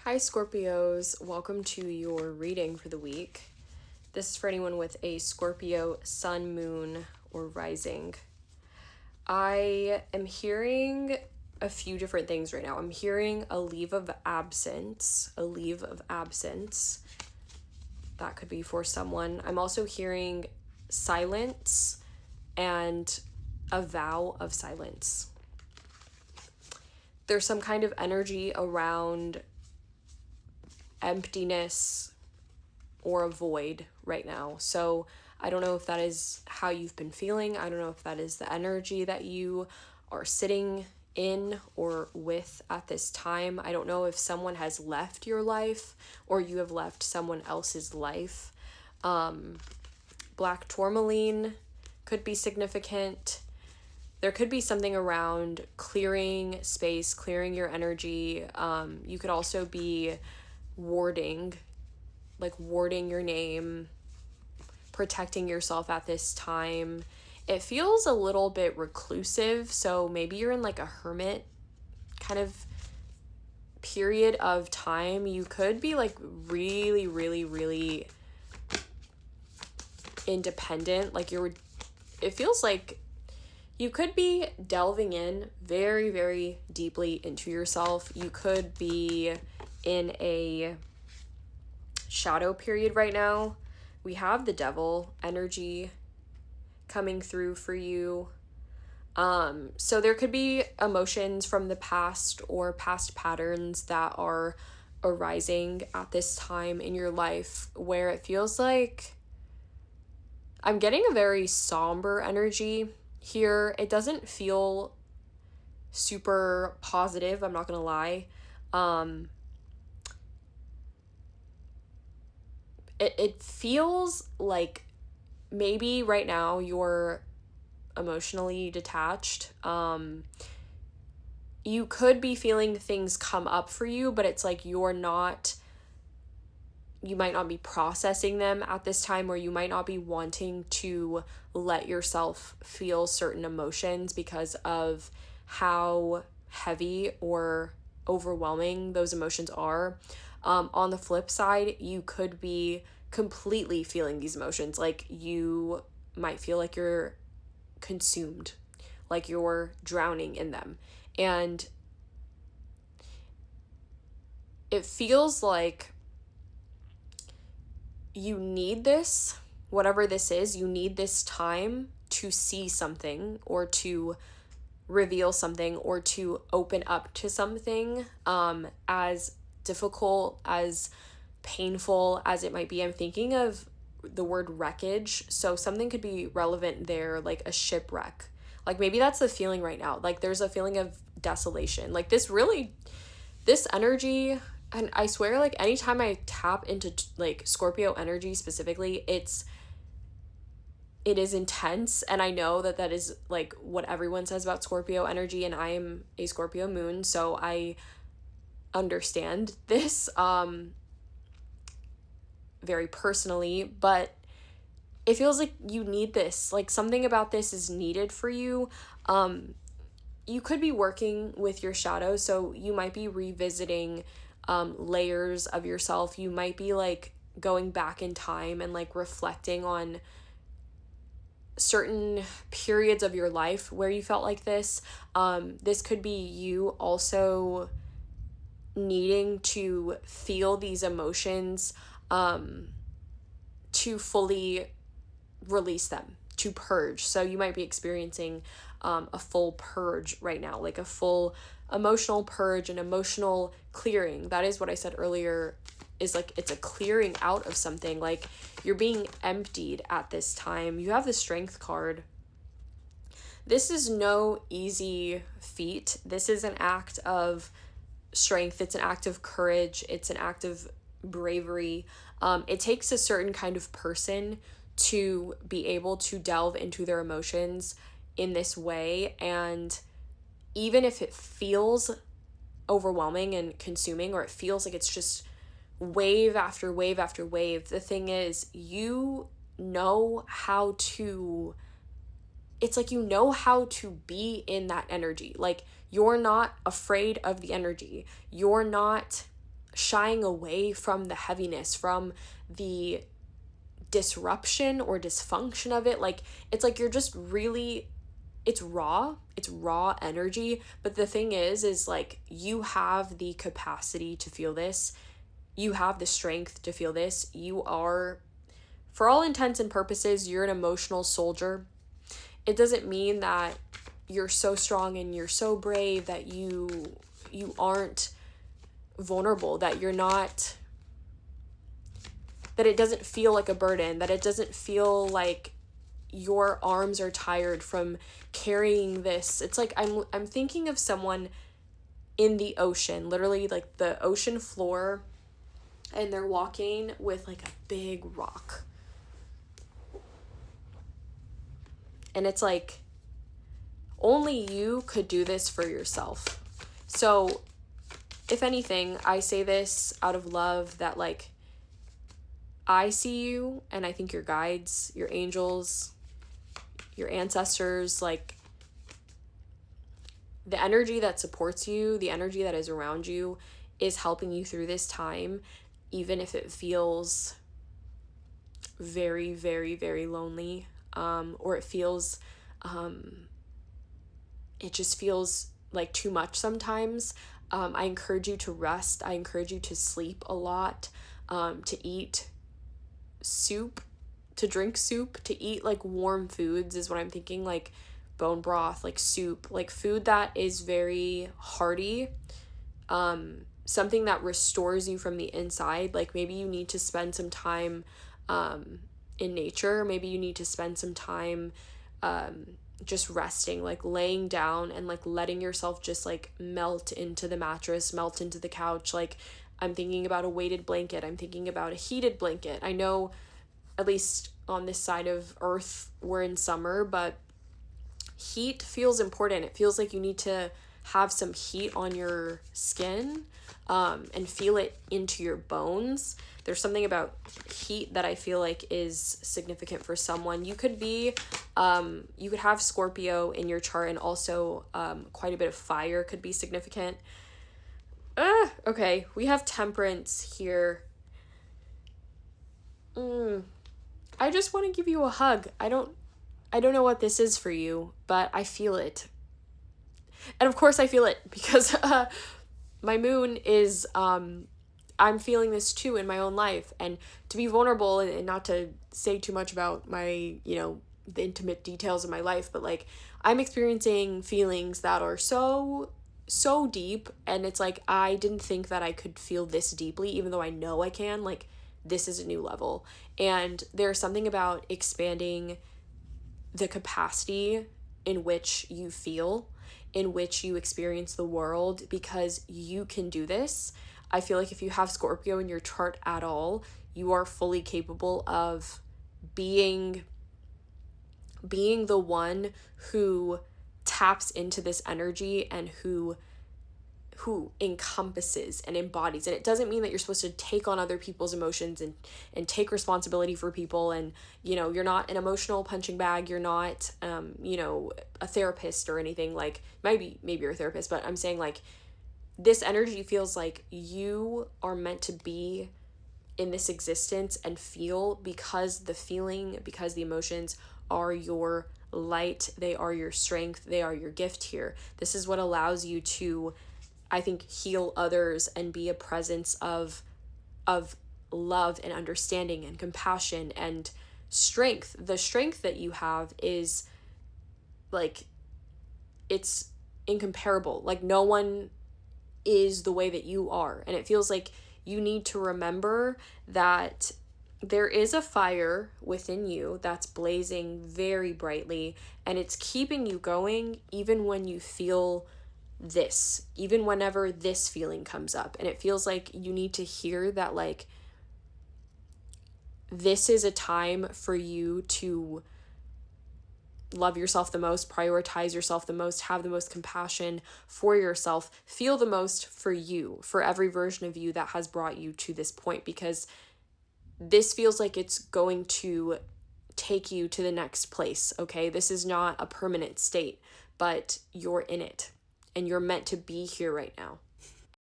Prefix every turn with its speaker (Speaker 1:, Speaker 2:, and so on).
Speaker 1: Hi, Scorpios. Welcome to your reading for the week. This is for anyone with a Scorpio sun, moon, or rising. I am hearing a few different things right now. I'm hearing a leave of absence. That could be for someone. I'm also hearing silence and a vow of silence. There's some kind of energy around emptiness or a void right now. So I don't know if that is how you've been feeling. I don't know if that is the energy that you are sitting in or with at this time. I don't know if someone has left your life or you have left someone else's life. Black tourmaline could be significant. There could be something around clearing space, clearing your energy. You could also be warding your name, protecting yourself at this time. It feels a little bit reclusive, so maybe you're in like a hermit kind of period of time. You could be like really, really, really independent. It feels like you could be delving in very, very deeply into yourself. You could be in a shadow period right now. We have the devil energy coming through for you. So there could be emotions from the past or past patterns that are arising at this time in your life where it feels like I'm getting a very somber energy here. It doesn't feel super positive, I'm not gonna lie. It feels like maybe right now you're emotionally detached. You could be feeling things come up for you, but it's like you might not be processing them at this time, or you might not be wanting to let yourself feel certain emotions because of how heavy or overwhelming those emotions are. On the flip side, you could be completely feeling these emotions. Like you might feel like you're consumed, like you're drowning in them. And it feels like you need this, whatever this is, you need this time to see something or to reveal something or to open up to something, as difficult, as painful as it might be. I'm thinking of the word wreckage, so something could be relevant there, like a shipwreck. Like maybe that's the feeling right now. Like there's a feeling of desolation. Like this energy, and I swear, like anytime I tap into like Scorpio energy specifically, it is intense, and I know that is like what everyone says about Scorpio energy, and I am a Scorpio moon, so I understand this very personally, but it feels like you need this. Like something about this is needed for you. You could be working with your shadow, so you might be revisiting layers of yourself. You might be like going back in time and like reflecting on certain periods of your life where you felt like this. This could be you also needing to feel these emotions, to fully release them, to purge. So you might be experiencing a full purge right now, like a full emotional purge, an emotional clearing. That is what I said earlier, is like it's a clearing out of something. Like you're being emptied at this time. You have the Strength card. This is no easy feat. This is an act of strength. It's an act of courage. It's an act of bravery. It takes a certain kind of person to be able to delve into their emotions in this way. And even if it feels overwhelming and consuming, or it feels like it's just wave after wave after wave, the thing is, you know how to be in that energy. Like you're not afraid of the energy. You're not shying away from the heaviness, from the disruption or dysfunction of it. Like, it's like you're just really, it's raw energy. But the thing is like, you have the capacity to feel this. You have the strength to feel this. You are, for all intents and purposes, you're an emotional soldier. It doesn't mean that you're so strong and you're so brave that you aren't vulnerable, that you're not, that it doesn't feel like a burden, that it doesn't feel like your arms are tired from carrying this. It's like I'm thinking of someone in the ocean, literally like the ocean floor, and they're walking with like a big rock. And it's like, only you could do this for yourself. So if anything, I say this out of love, that like, I see you, and I think your guides, your angels, your ancestors, like, the energy that supports you, the energy that is around you is helping you through this time, even if it feels very, very, very lonely, or it feels, it just feels like too much sometimes. I encourage you to rest. I encourage you to sleep a lot, to eat soup, to drink soup, to eat like warm foods is what I'm thinking, like bone broth, like soup, like food that is very hearty, something that restores you from the inside. Like maybe you need to spend some time in nature. Maybe you need to spend some time just resting, like laying down and like letting yourself just like melt into the mattress, melt into the couch. Like, I'm thinking about a weighted blanket. I'm thinking about a heated blanket. I know, at least on this side of Earth, we're in summer, but heat feels important. It feels like you need to have some heat on your skin, and feel it into your bones. There's something about heat that I feel like is significant for someone. You could be, you could have Scorpio in your chart, and also quite a bit of fire could be significant. Okay, we have Temperance here. I just want to give you a hug. I don't know what this is for you, but I feel it. And of course I feel it because my moon is, I'm feeling this too in my own life. And to be vulnerable, and not to say too much about my, the intimate details of my life, but like, I'm experiencing feelings that are so deep, and it's like, I didn't think that I could feel this deeply, even though I know I can. Like, this is a new level. And there's something about expanding the capacity in which you feel, in which you experience the world, because you can do this. I feel like if you have Scorpio in your chart at all, you are fully capable of being the one who taps into this energy, and who encompasses and embodies. And it doesn't mean that you're supposed to take on other people's emotions and take responsibility for people. And, you're not an emotional punching bag. You're not, a therapist or anything. Like, maybe you're a therapist, but I'm saying, like, this energy feels like you are meant to be in this existence and feel, because the emotions are your light. They are your strength. They are your gift here. This is what allows you to, I think, heal others and be a presence of love and understanding and compassion and strength. The strength that you have is like, it's incomparable. Like, no one is the way that you are. And it feels like you need to remember that there is a fire within you that's blazing very brightly, and it's keeping you going even when you feel this, even whenever this feeling comes up. And it feels like you need to hear that, like, this is a time for you to love yourself the most, prioritize yourself the most, have the most compassion for yourself, feel the most for you, for every version of you that has brought you to this point, because this feels like it's going to take you to the next place, okay? This is not a permanent state, but you're in it, and you're meant to be here right now.